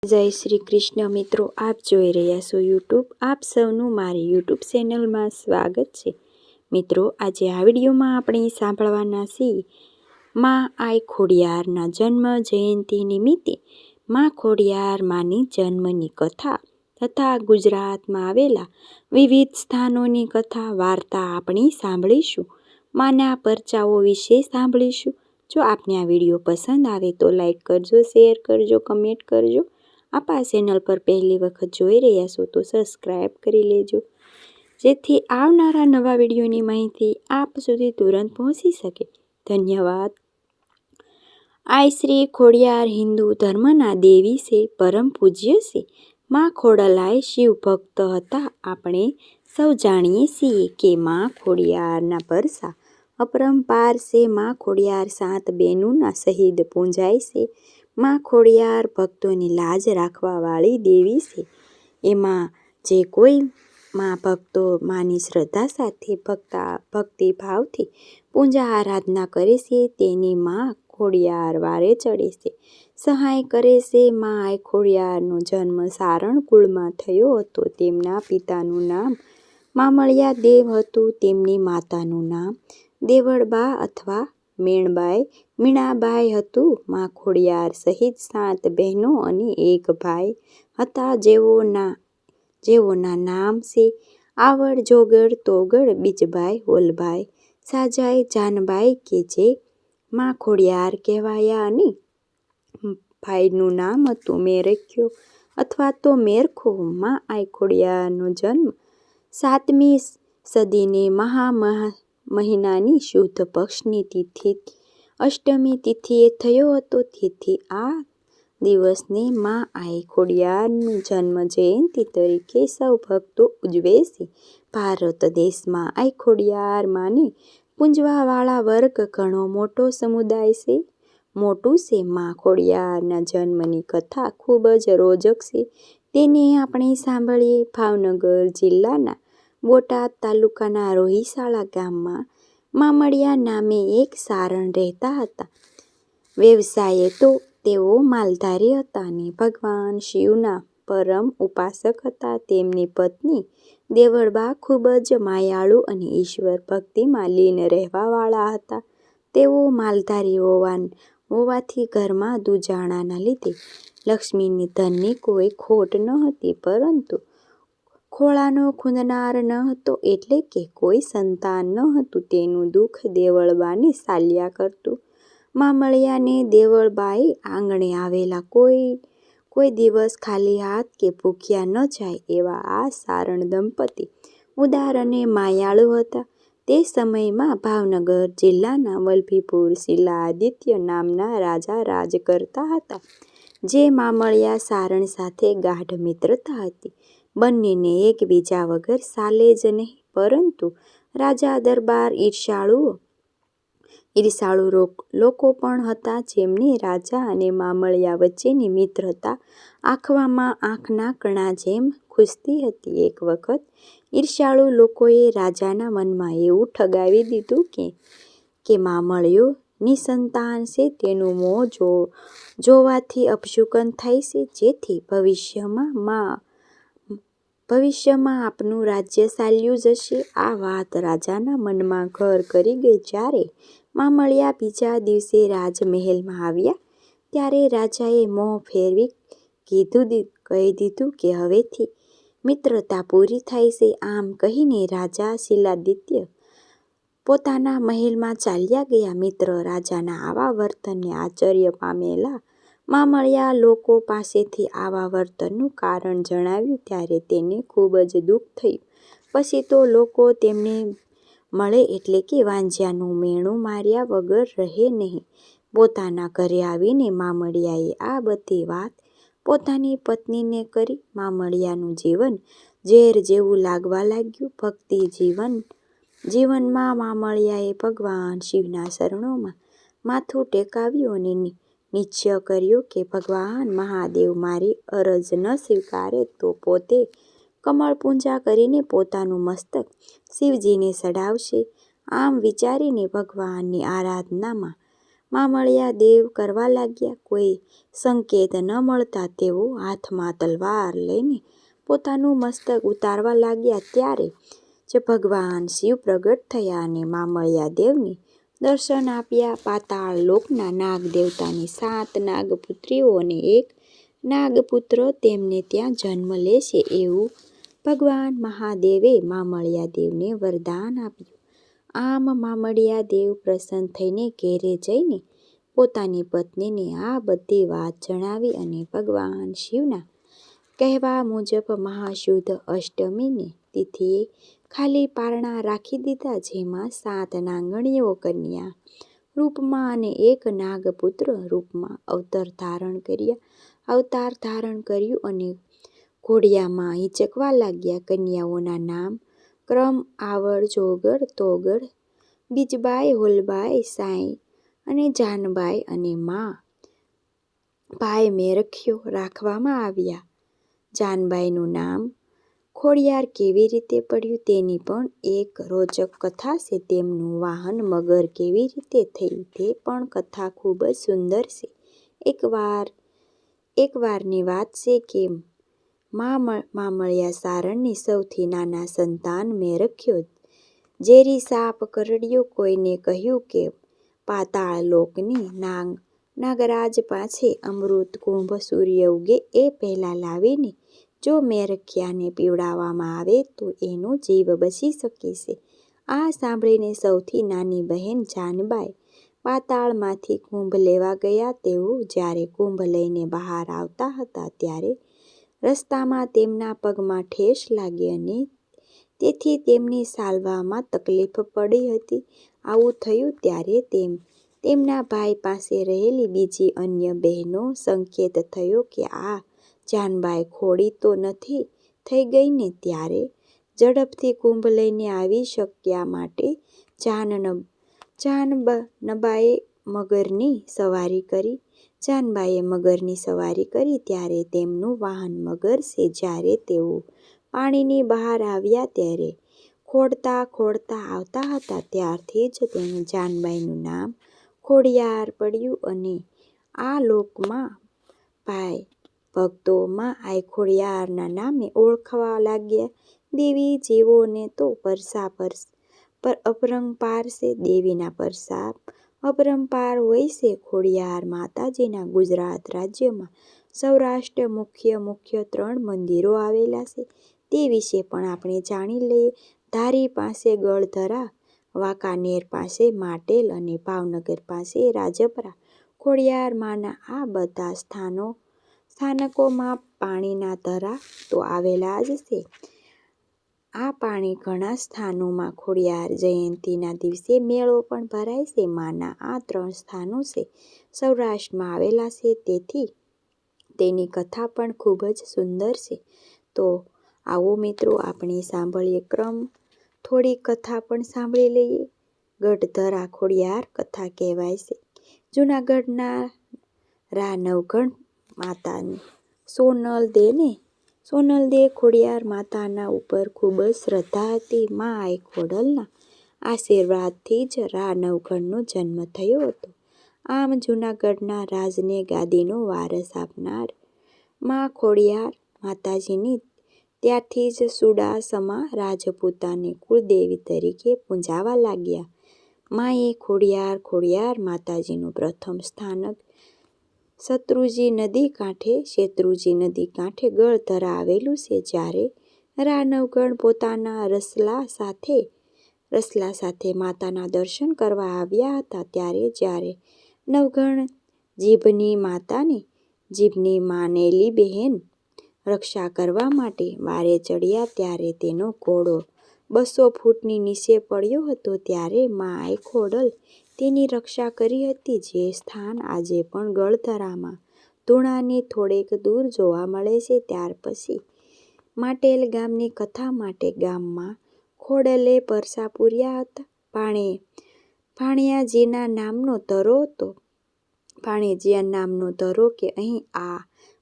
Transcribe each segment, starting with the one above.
જય શ્રી કૃષ્ણ મિત્રો, આપ જોઈ રહ્યા છો યુટ્યુબ. આપ સૌનું મારી યુટ્યુબ ચેનલમાં સ્વાગત છે. મિત્રો, આજે આ વિડીયોમાં આપણે સાંભળવાના છીએ માં આઈ ખોડિયારના જન્મ જયંતિ નિમિત્તે માં ખોડિયાર માની જન્મની કથા તથા ગુજરાતમાં આવેલા વિવિધ સ્થાનોની કથા વાર્તા આપણે સાંભળીશું. માના પરચાઓ વિશે સાંભળીશું. જો આપને આ વિડીયો પસંદ આવે તો લાઈક કરજો, શેર કરજો, કમેન્ટ કરજો. આપ આ ચેનલ પર પહેલી વખત જોઈ રહ્યા છો તો સબસ્ક્રાઈબ કરી લેજો, જેથી આવનારા નવા વિડીયોની માહિતી આપ સુધી તુરંત પહોંચી શકે. ધન્યવાદ. આઈ શ્રી ખોડિયાર હિન્દુ ધર્મના દેવી છે, પરમ પૂજ્ય છે. માં ખોડલાય શિવ ભક્ત હતા. આપણે સૌ જાણીએ છીએ કે માં ખોડિયારના પરસા અપરંપાર છે. માં ખોડિયાર 7 બહેનોના શહીદ પૂંજાય છે. માં ખોડિયાર ભક્તોની લાજ રાખવાવાળી દેવી છે. એમાં જે કોઈ માં ભક્તો માની શ્રદ્ધા સાથે ભક્તિભાવથી પૂજા આરાધના કરે છે તેની માં ખોડિયાર વારે ચડે છે, સહાય કરે છે. માં આઈ ખોડિયારનો જન્મ સારણ કુળમાં થયો હતો. તેમના પિતાનું નામ મામળિયા દેવ હતું. તેમની માતાનું નામ દેવળબા અથવા મીણાબાઈ હતું. માં ખોડિયાર સહિત 7 બહેનો અને 1 ભાઈ હતા, જેઓના નામ છે આવડ, જોગડ, તોગડ, બીજબાઈ, હોલબાઈ, સાજાઈ, જાનબાઈ કે જે માં ખોડિયાર કહેવાયા, અને ભાઈનું નામ હતું મેરખ્યો અથવા તો મેરખો. માં આઈ ખોડિયારનો જન્મ 7મી સદીની મહા મહિનાની શુદ્ધ પક્ષની અષ્ટમી તિથિએ થયો હતો. તેથી આ દિવસને માં આઈ ખોડિયારનું જન્મ જયંતિ તરીકે સૌ ભક્તો ઉજવે છે. ભારત દેશમાં આઈ ખોડિયાર માને પૂજવાવાળા વર્ગ ઘણો મોટો સમુદાય છે. માં ખોડિયારના જન્મની કથા ખૂબ જ રોચક છે. તેને આપણે સાંભળીએ. ભાવનગર જિલ્લાના બોટાદ તાલુકાના રોહિશાળા ગામમાં મામળિયા નામે એક સારણ રહેતા હતા. વ્યવસાયે તો તેઓ માલધારી હતા અને ભગવાન શિવના પરમ ઉપાસક હતા. તેમની પત્ની દેવળબા ખૂબ જ માયાળુ અને ઈશ્વર ભક્તિમાં લીન રહેવાવાળા હતા. તેઓ માલધારી હોવાથી ઘરમાં દુજાણાના લીધે લક્ષ્મીની ધનની કોઈ ખોટ ન હતી, પરંતુ ખોળાનો ખૂંદનાર ન હતો, એટલે કે કોઈ સંતાન ન હતું. તેનું દુઃખ દેવળબાને ચાલ્યા કરતું. મામળિયાને દેવળબાએ આંગણે આવેલા કોઈ દિવસ ખાલી હાથ કે ભૂખ્યા ન જાય એવા આ સારણ દંપતી ઉદાર અને માયાળુ હતા. તે સમયમાં ભાવનગર જિલ્લાના વલભીપુર શિલાદિત્ય નામના રાજા રાજ કરતા હતા. જે મામળિયા સારણ સાથે ગાઢ મિત્રતા હતી. બંનેને એકબીજા વગર ચાલે જ નહીં, પરંતુ રાજા દરબાર ઈર્ષાળુ લોકો પણ હતા, જેમને રાજા અને મામળિયા વચ્ચેની મિત્રતા આંખમાં આંખના કણા જેમ ખૂંચતી હતી. એક વખત ઈર્ષાળુ લોકોએ રાજાના મનમાં એવું ઠગાવી દીધું કે મામળિયો નિસંતાન છે, તેનું મોં જોવાથી અપશુકન થાય છે, જેથી ભવિષ્યમાં આપનું રાજ્ય ચાલ્યું જશે. આ વાત રાજાના મનમાં ઘર કરી ગઈ. જ્યારે મામળિયા બીજા દિવસે રાજમહેલમાં આવ્યા ત્યારે રાજાએ મોં ફેરવી કહી દીધું કે હવેથી મિત્રતા પૂરી થાય છે. આમ કહીને રાજા શિલાદિત્ય પોતાના મહેલમાં ચાલ્યા ગયા. મિત્ર રાજાના આવા વર્તનને આશ્ચર્ય પામેલા મામળિયા લોકો પાસેથી આવા વર્તનનું કારણ જણાવ્યું ત્યારે તેને ખૂબ જ દુઃખ થયું. પછી તો લોકો તેમને મળે એટલે કે વાંઝ્યાનું મેણું માર્યા વગર રહે નહીં. પોતાના ઘરે આવીને મામળિયાએ આ બધી વાત પોતાની પત્નીને કરી. મામળિયાનું જીવન ઝેર જેવું લાગવા લાગ્યું. ભક્તિ જીવનમાં મામળિયાએ ભગવાન શિવના ચરણોમાં માથું ટેકાવ્યું અને નિશ્ચય કર્યો કે ભગવાન મહાદેવ મારી અરજ ન સ્વીકારે તો પોતે કમળ પૂજા કરીને પોતાનું મસ્તક શિવજીને ચડાવશે. આમ વિચારીને ભગવાનની આરાધનામાં મામળિયા દેવ કરવા લાગ્યા. કોઈ સંકેત ન મળતા તેઓ હાથમાં તલવાર લઈને પોતાનું મસ્તક ઉતારવા લાગ્યા. ત્યારે જ ભગવાન શિવ પ્રગટ થયા અને મામળિયા દેવને દર્શન આપ્યા. પાતાળ લોકના નાગ દેવતાની 7 નાગપુત્રીઓ અને 1 નાગપુત્ર તેમને ત્યાં જન્મ લેશે એવું ભગવાન મહાદેવે મામળિયા દેવને વરદાન આપ્યું. આમ મામળિયા દેવ પ્રસન્ન થઈને ઘેરે જઈને પોતાની પત્નીને આ બધી વાત જણાવી અને ભગવાન શિવના કહેવા મુજબ મહાશુદ્ધ અષ્ટમીની તિથિએ ખાલી પારણા રાખી દીધા, જેમાં 7 નાગણીઓ કન્યા રૂપમાં અને 1 નાગપુત્ર રૂપમાં અવતાર ધારણ કર્યું અને ઘોડિયામાં હિંચકવા લાગ્યા. કન્યાઓના નામ ક્રમ આવડ, જોગડ, તોગડ, બીજબાઈ, હોલબાઈ, સાઈ અને જાનબાઈ અને મા ભાઈ મેરખ્યો રાખવામાં આવ્યા. જાનબાઈનું નામ ખોડિયાર કેવી રીતે પડ્યું તેની પણ એક રોચક કથા છે. તેમનું વાહન મગર કેવી રીતે થયું તે પણ કથા ખૂબ જ સુંદર છે. એકવારની વાત છે કે મામળિયા સારણની સૌથી નાના સંતાન મેરખ્યો ઝેરી સાપ કરડ્યો. કોઈને કહ્યું કે પાતાળ લોકની નાગરાજ પાસે અમૃત કુંભ સૂર્ય ઉગે એ પહેલાં લાવીને જો મેરખ્યાને પીવડાવવામાં આવે તો એનો જીવ બચી શકે છે. આ સાંભળીને સૌથી નાની બહેન જાનબાઈ પાતાળમાંથી કુંભ લેવા ગયા. તેઓ જ્યારે કુંભ લઈને બહાર આવતા હતા ત્યારે રસ્તામાં તેમના પગમાં ઠેસ લાગી અને તેથી તેમને ચાલવામાં તકલીફ પડી હતી. આવું થયું ત્યારે તેમના ભાઈ પાસે રહેલી બીજી અન્ય બહેનો સંકેત થયો કે આ જાનબાઈ ખોડી તો નથી થઈ ગઈ ને? ત્યારે ઝડપથી કુંભ લઈને આવી શક્યા માટે જાનબાઈએ મગરની સવારી કરી. ત્યારે તેમનું વાહન મગર છે. જ્યારે તેઓ પાણીની બહાર આવ્યા ત્યારે ખોડતા આવતા હતા. ત્યારથી જ જાનબાઈનું નામ ખોડિયાર પડ્યું અને આ લોકમાં ભાઈ ભક્તો માં આઈ ખોડિયારના નામે ઓળખવા લાગ્યા. દેવી જીવોને તો અપરંપાર છે. દેવીના પ્રસાદ અપરંપાર હોય છે. ખોડિયાર માતાજીના ગુજરાત રાજ્યમાં સૌરાષ્ટ્ર મુખ્ય 3 મંદિરો આવેલા છે. તે વિશે પણ આપણે જાણી લઈએ. ધારી પાસે ગળધરા, વાંકાનેર પાસે માટેલ અને ભાવનગર પાસે રાજપરા. ખોડિયાર માના આ બધા સ્થાનકોમાં પાણીના ધરા તો આવેલા જ છે. આ પાણી ઘણા સ્થાનોમાં ખોડિયાર જયંતીના દિવસે મેળો પણ ભરાય છે. માના આ 3 સ્થાનો છે સૌરાષ્ટ્રમાં આવેલા છે, તેથી તેની કથા પણ ખૂબ જ સુંદર છે. તો આવો મિત્રો આપણે સાંભળીએ થોડી કથા પણ સાંભળી લઈએ. ગઢધરા ખોડિયાર કથા કહેવાય છે. જૂનાગઢના રા નવઘણ માતાની સોનલદે ખોડિયાર માતાના ઉપર ખૂબ જ શ્રદ્ધા હતી. મા આઈ ખોડલના આશીર્વાદથી જ રા નવઘણનો જન્મ થયો હતો. આમ જૂનાગઢના રાજને ગાદીનો વારસ આપનાર મા ખોડિયાર માતાજીની ત્યારથી જ ચુડાસમા રાજપૂતાને કુળદેવી તરીકે પૂજાવા લાગ્યા. માએ ખોડિયાર માતાજીનું પ્રથમ સ્થાનક શેત્રુંજી નદી કાંઠે ગળધરા આવેલું છે. જ્યારે રા નવઘણ પોતાના રસલા સાથે માતાના દર્શન કરવા આવ્યા હતા, ત્યારે નવઘણ જીભની માનેલી બહેન રક્ષા કરવા માટે વારે ચડ્યા. ત્યારે તેનો ઘોડો 200 ફૂટની નીચે પડ્યો હતો. ત્યારે મા આઈ ખોડલ તેની રક્ષા કરી હતી. જે સ્થાન આજે પણ ગળધરામાં ધૂણાની થોડેક દૂર જોવા મળે છે. ત્યાર પછી માટેલ ગામની કથા માટે ગામમાં ખોડલે પરસા પૂર્યા હતા. ભાણિયાજીના નામનો ધરો કે અહીં આ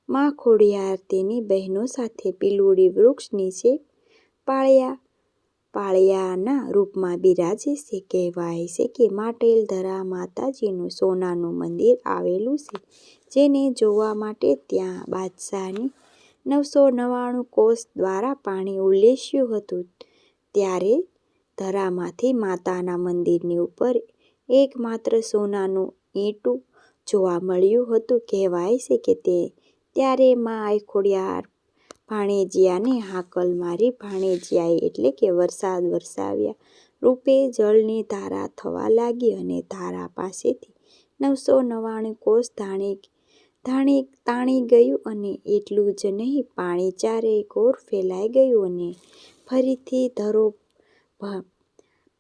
મા ખોડિયાર તેની બહેનો સાથે પીલુડી વૃક્ષ નીચે પાળિયાના રૂપમાં બિરાજે છે. કહેવાય છે કે માટેલધરા માતાજીનું સોનાનું મંદિર આવેલું છે, જેને જોવા માટે ત્યાં બાદશાહની 999 કોષ દ્વારા પાણી ઉલેસ્યું હતું. ત્યારે ધરામાંથી માતાના મંદિરની ઉપર એકમાત્ર સોનાનું ઈંટું જોવા મળ્યું હતું. કહેવાય છે કે ત્યારે મા આઈ ખોડિયાર ભાણેજિયાને હાકલ મારી. ભાણેજિયાએ એટલે કે વરસાદ વરસાવ્યા રૂપે જળની ધારા થવા લાગી અને ધારા પાસેથી 999 કોષ તાણી ગયું અને એટલું જ નહીં, પાણી ચારેય કોર ફેલાઈ ગયું અને ફરીથી ધરો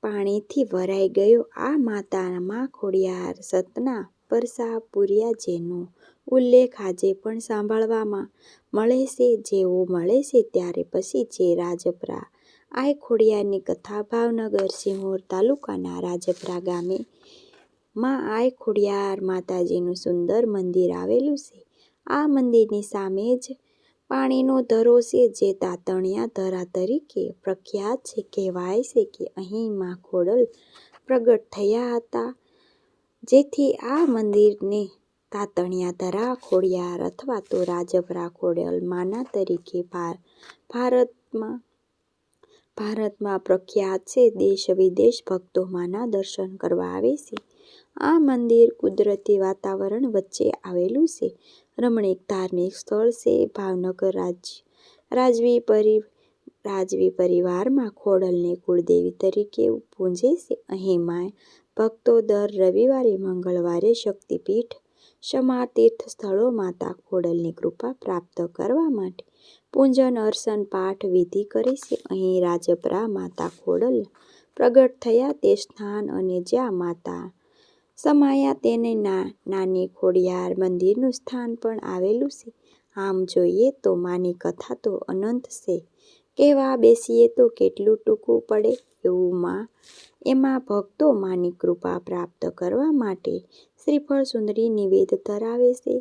પાણીથી ભરાઈ ગયો. આ માતા મા ખોડિયાર સતના પરસા પૂર્યા, જેનો ઉલ્લેખ આજે પણ સાંભળવામાં મળે છે. જેવો મળે છે ત્યારે પછી જે રાજપરા આઈ ખોડિયારની કથા ભાવનગર સિહોર તાલુકાના રાજપરા ગામે મા આઈ ખોડિયાર માતાજીનું સુંદર મંદિર આવેલું છે. આ મંદિરની સામે જ પાણીનો ધરો છે, જે તાતણિયા ધરા તરીકે પ્રખ્યાત છે. કહેવાય છે કે અહીં મા ખોડલ પ્રગટ થયા હતા, જેથી આ મંદિરને તાતણિયા ધરા ખોડિયાર અથવા તો રાજપરા ખોડલ માના તરીકે ભારતમાં પ્રખ્યાત છે. દેશ વિદેશ ભક્તો માના દર્શન કરવા આવે છે. આ મંદિર કુદરતી વાતાવરણ વચ્ચે આવેલું છે. રમણીક ધાર્મિક સ્થળ છે. ભાવનગર રાજવી પરિવારમાં ખોડલને કુળદેવી તરીકે પૂજે છે. અહીં મા ભક્તો દર રવિવારે, મંગળવારે શક્તિપીઠ સમાર તીર્થ સ્થળો માતા ખોડલની કૃપા પ્રાપ્ત કરવા માટે પૂજન અર્ચન પાઠ વિધિ કરે છે. અહીં રાજપરા માતા ખોડલ પ્રગટ થયા તે સ્થાન અને જ્યાં માતા સમાયા તેને નાની ખોડિયાર મંદિરનું સ્થાન પણ આવેલું છે. આમ જોઈએ તો માની કથા તો અનંત છે. કહેવા બેસીએ તો કેટલું ટૂંકું પડે એવું. એમાં ભક્તો માની કૃપા પ્રાપ્ત કરવા માટે શ્રીફળ સુંદરી નિવેદ ધરાવે છે,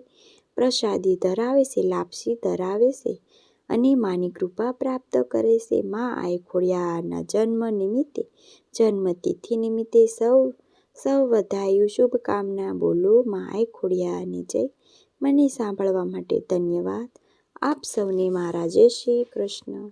પ્રસાદી ધરાવે છે, લાપસી ધરાવે છે અને માની કૃપા પ્રાપ્ત કરે છે. મા આઈ ખોડિયારના જન્મતિથિ નિમિત્તે સૌ વધાયું શુભકામના. બોલો મા આઈ ખોડિયારની જય. મને સાંભળવા માટે ધન્યવાદ. આપ સૌને મારા જય શ્રી કૃષ્ણ.